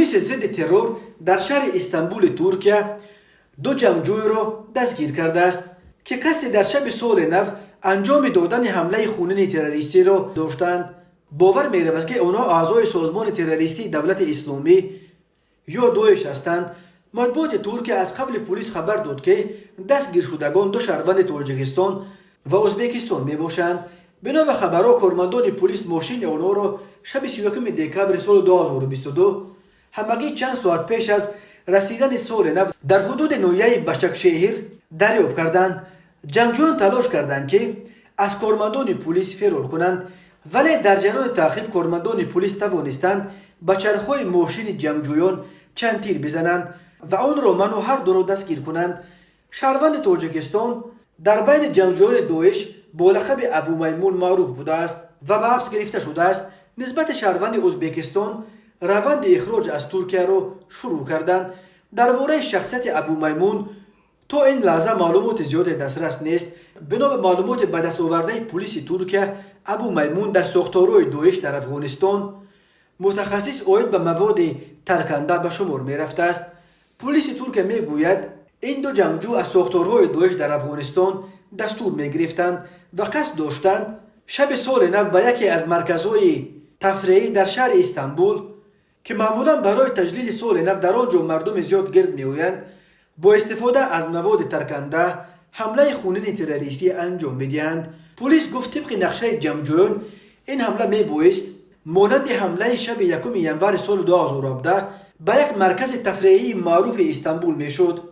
پلیس ضد ترور در شهر استانبول ترکیه 2 جنگجوی را دستگیر کرده است که قصد در شب سال نو انجام دادن حمله خونین تروریستی را داشتند. باور می رود که آنها اعضای سازمان تروریستی دولت اسلامی یا داعش هستند. مطبوعات ترکیه از قبل پلیس خبر داد که دستگیر شدگان 2 شهروند تاجیکستان و ازبکستان می باشند. بنا به خبرها کارمندان پلیس ماشین آنها را شب 31 دکبر سال 2022 همگی چند ساعت پیش از رسیدن سال نو در حدود ناحیه بشکشهیر دریافت کردند. جنگجویان تلاش کردند که از کارمندان پلیس فرار کنند، ولی در جریان تعقیب کارمندان پلیس توانستند به چرخهای ماشین جنگجویان چند تیر بزنند و آن را منو هر دو را دستگیر کنند. شهروند تاجیکستان در بین جنگجویان داعش با لقب ابو میمون معروف بوده است و به حبس گرفته شده است. نسبت شهروند ازبکستان روند اخراج از ترکیه را شروع کردند. درباره شخصیت ابو میمون تا این لحظه معلومات زیاد دسترس نیست. بنا به معلومات به دست آورده پلیس ترکیه، ابو میمون در ساختارهای داعش در افغانستان متخصص عاید به مواد ترکنده به شمار می رفته است. پلیس ترکیه می گوید این 2 جنگجو از ساختارهای داعش در افغانستان دستور می گرفتند و قصد داشتند شب سال نو به یکی از مرکزهای تفریحی در شهر استانبول که معمولا برای تجلیل سال نو در آنجا مردم زیاد گرد می آیند با استفاده از مواد ترکنده حمله خونین تروریستی انجام میدهند. پلیس گفت طبق نقشه جنگجویان این حمله می بایست مانند حمله شب 1 ینور سال 2017 به یک مرکز تفریحی معروف استانبول میشد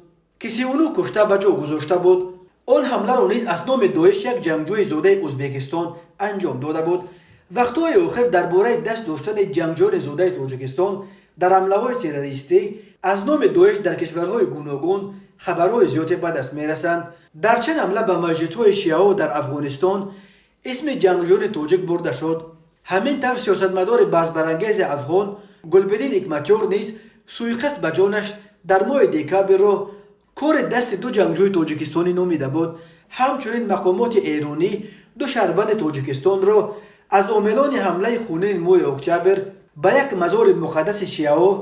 که 39 کشته به جا گذاشته بود. آن حمله را نیز از نام داعش یک جنگجوی زاده ازبکستان انجام داده بود. وقتهای آخر درباره دست داشتن جنگجویان زاده تاجیکستان در حمله‌های تروریستی از نام داعش در کشورهای گوناگون خبرهای زیادی به دست میرسند. در چند حمله به مسجدهای شیعه در افغانستان اسم جنگجویان تاجیک برده شد. همین طور سیاستمدار بحث افغان گلبدین حکمتیار نیز سوءقصد به جانش در ماه دکبر را کار دست 2 جنگجوی تاجیکستانی نامیده بود. همچنین مقامات ایرانی 2 شهروند تاجیکستان را از عاملان حمله خونین ماه اکتبر به یک مزار مقدس شیعه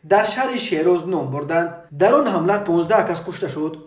در شهر شیراز نام بردند. در آن حمله 15 کس کشته شد.